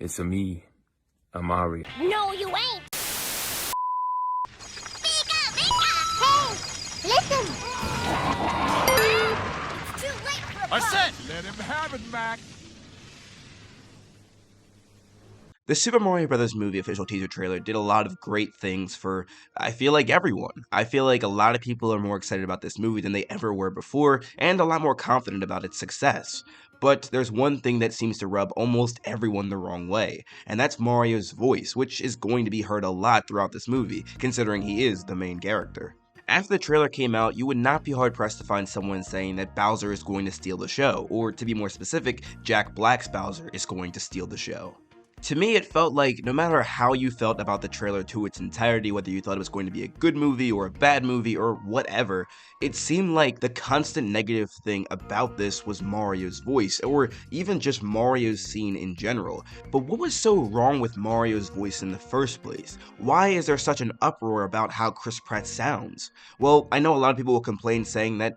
It's a me, Amari. No, you ain't! Vika! Hey! Listen! It's too late for a I said, Let him have it, Mac. The Super Mario Bros. Movie official teaser trailer did a lot of great things for, I feel like, everyone. I feel like a lot of people are more excited about this movie than they ever were before, and a lot more confident about its success. But there's one thing that seems to rub almost everyone the wrong way, and that's Mario's voice, which is going to be heard a lot throughout this movie, considering he is the main character. After the trailer came out, you would not be hard-pressed to find someone saying that Bowser is going to steal the show, or to be more specific, Jack Black's Bowser is going to steal the show. To me, it felt like no matter how you felt about the trailer to its entirety, whether you thought it was going to be a good movie or a bad movie or whatever, it seemed like the constant negative thing about this was Mario's voice, or even just Mario's scene in general. But what was so wrong with Mario's voice in the first place? Why is there such an uproar about how Chris Pratt sounds? Well, I know a lot of people will complain saying that,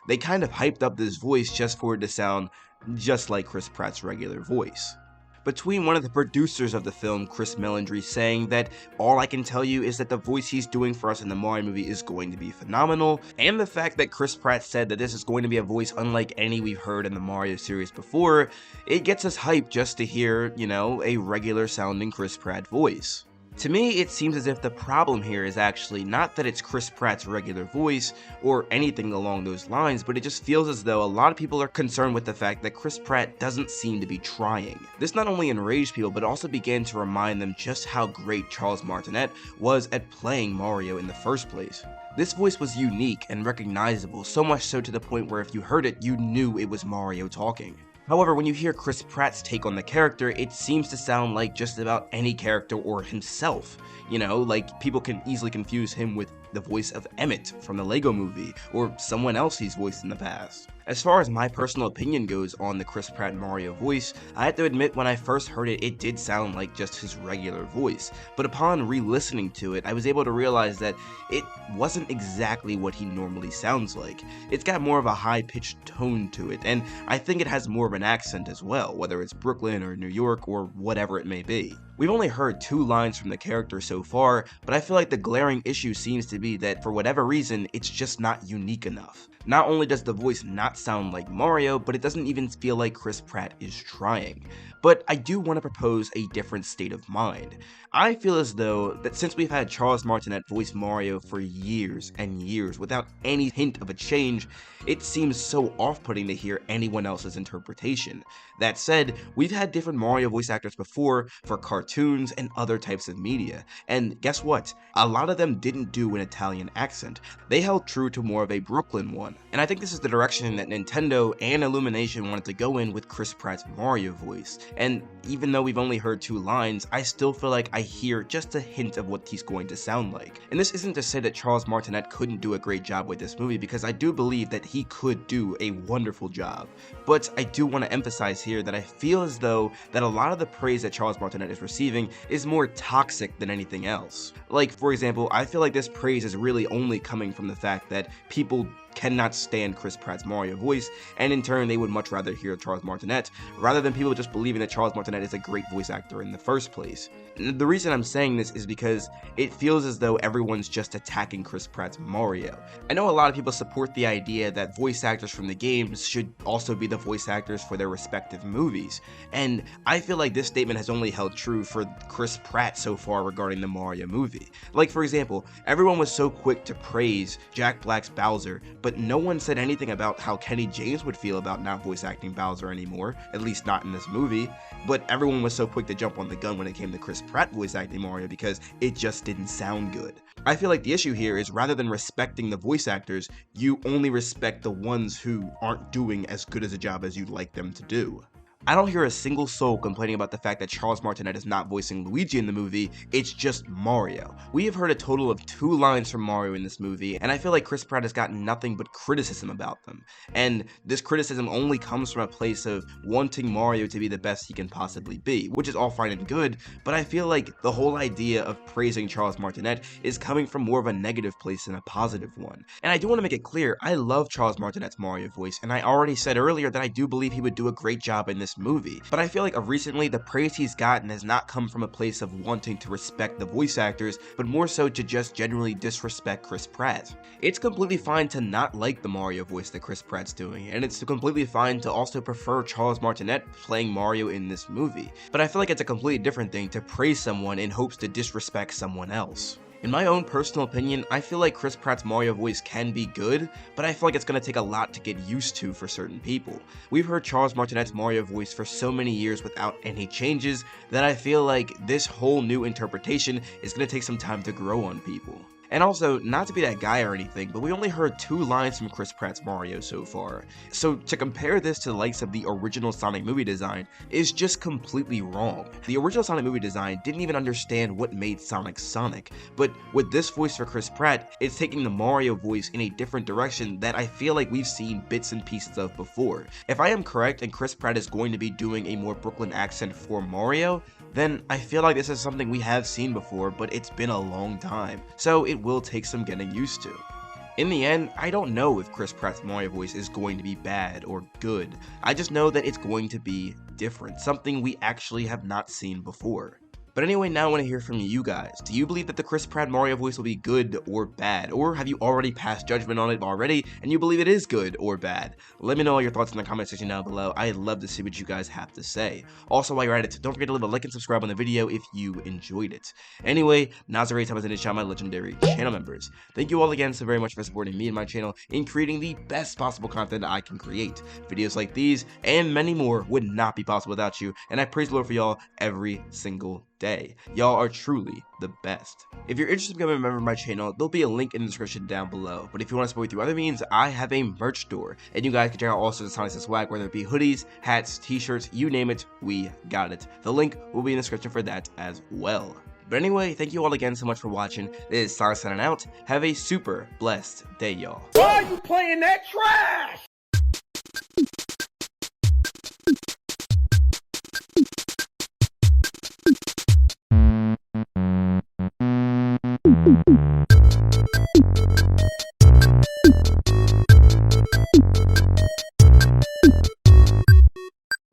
they kind of hyped up this voice just for it to sound just like Chris Pratt's regular voice. Between one of the producers of the film, Chris Melandry, saying that all I can tell you is that the voice he's doing for us in the Mario movie is going to be phenomenal, and the fact that Chris Pratt said that this is going to be a voice unlike any we've heard in the Mario series before, it gets us hyped just to hear, a regular sounding Chris Pratt voice. To me, it seems as if the problem here is actually not that it's Chris Pratt's regular voice or anything along those lines, but it just feels as though a lot of people are concerned with the fact that Chris Pratt doesn't seem to be trying. This not only enraged people, but also began to remind them just how great Charles Martinet was at playing Mario in the first place. This voice was unique and recognizable, so much so to the point where if you heard it, you knew it was Mario talking. However, when you hear Chris Pratt's take on the character, it seems to sound like just about any character or himself. Like people can easily confuse him with the voice of Emmett from the Lego movie, or someone else he's voiced in the past. As far as my personal opinion goes on the Chris Pratt Mario voice, I have to admit when I first heard it, it did sound like just his regular voice, but upon re-listening to it, I was able to realize that it wasn't exactly what he normally sounds like. It's got more of a high-pitched tone to it, and I think it has more of an accent as well, whether it's Brooklyn or New York or whatever it may be. We've only heard 2 lines from the character so far, but I feel like the glaring issue seems to be that for whatever reason, it's just not unique enough. Not only does the voice not sound like Mario, but it doesn't even feel like Chris Pratt is trying. But I do want to propose a different state of mind. I feel as though that since we've had Charles Martinet voice Mario for years and years without any hint of a change, it seems so off-putting to hear anyone else's interpretation. That said, we've had different Mario voice actors before for cartoons and other types of media, and guess what? A lot of them didn't do an Italian accent. They held true to more of a Brooklyn one, and I think this is the direction that Nintendo and Illumination wanted to go in with Chris Pratt's Mario voice. And even though we've only heard 2 lines, I still feel like I hear just a hint of what he's going to sound like. And this isn't to say that Charles Martinet couldn't do a great job with this movie, because I do believe that he could do a wonderful job. But I do want to emphasize here that I feel as though that a lot of the praise that Charles Martinet is receiving is more toxic than anything else. Like, for example, I feel like this praise is really only coming from the fact that people cannot stand Chris Pratt's Mario voice, and in turn they would much rather hear Charles Martinet, rather than people just believing that Charles Martinet is a great voice actor in the first place. And the reason I'm saying this is because it feels as though everyone's just attacking Chris Pratt's Mario. I know a lot of people support the idea that voice actors from the games should also be the voice actors for their respective movies, and I feel like this statement has only held true for Chris Pratt so far regarding the Mario movie. Like, for example, everyone was so quick to praise Jack Black's Bowser, but no one said anything about how Kenny James would feel about not voice acting Bowser anymore, at least not in this movie. But everyone was so quick to jump on the gun when it came to Chris Pratt voice acting Mario because it just didn't sound good. I feel like the issue here is rather than respecting the voice actors, you only respect the ones who aren't doing as good as a job as you'd like them to do. I don't hear a single soul complaining about the fact that Charles Martinet is not voicing Luigi in the movie, it's just Mario. We have heard a total of 2 lines from Mario in this movie, and I feel like Chris Pratt has gotten nothing but criticism about them. And this criticism only comes from a place of wanting Mario to be the best he can possibly be, which is all fine and good, but I feel like the whole idea of praising Charles Martinet is coming from more of a negative place than a positive one. And I do want to make it clear, I love Charles Martinet's Mario voice, and I already said earlier that I do believe he would do a great job in this this movie. But I feel like recently the praise he's gotten has not come from a place of wanting to respect the voice actors, but more so to just generally disrespect Chris Pratt. It's completely fine to not like the Mario voice that Chris Pratt's doing, and it's completely fine to also prefer Charles Martinet playing Mario in this movie. But I feel like it's a completely different thing to praise someone in hopes to disrespect someone else. In my own personal opinion, I feel like Chris Pratt's Mario voice can be good, but I feel like it's going to take a lot to get used to for certain people. We've heard Charles Martinet's Mario voice for so many years without any changes that I feel like this whole new interpretation is going to take some time to grow on people. And also, not to be that guy or anything, but we only heard 2 lines from Chris Pratt's Mario so far. So to compare this to the likes of the original Sonic movie design is just completely wrong. The original Sonic movie design didn't even understand what made Sonic Sonic, but with this voice for Chris Pratt, it's taking the Mario voice in a different direction that I feel like we've seen bits and pieces of before. If I am correct and Chris Pratt is going to be doing a more Brooklyn accent for Mario, then I feel like this is something we have seen before, but it's been a long time, so it will take some getting used to. In the end, I don't know if Chris Pratt's Mario voice is going to be bad or good. I just know that it's going to be different, something we actually have not seen before. But anyway, now I want to hear from you guys. Do you believe that the Chris Pratt Mario voice will be good or bad? Or have you already passed judgment on it already and you believe it is good or bad? Let me know all your thoughts in the comment section down below. I'd love to see what you guys have to say. Also, while you're at it, don't forget to leave a like and subscribe on the video if you enjoyed it. Anyway, now's a great time to shout out my legendary channel members. Thank you all again so very much for supporting me and my channel in creating the best possible content I can create. Videos like these and many more would not be possible without you, and I praise the Lord for y'all every single day. Y'all are truly the best. If you're interested in becoming a member of my channel, there'll be a link in the description down below. But if you want to support me through other means, I have a merch store, and you guys can check out all sorts of SONICSTA swag, whether it be hoodies, hats, t-shirts, you name it, we got it. The link will be in the description for that as well. But anyway, thank you all again so much for watching. This is SONICSTA signing out. Have a super blessed day, y'all. Why are you playing that trash?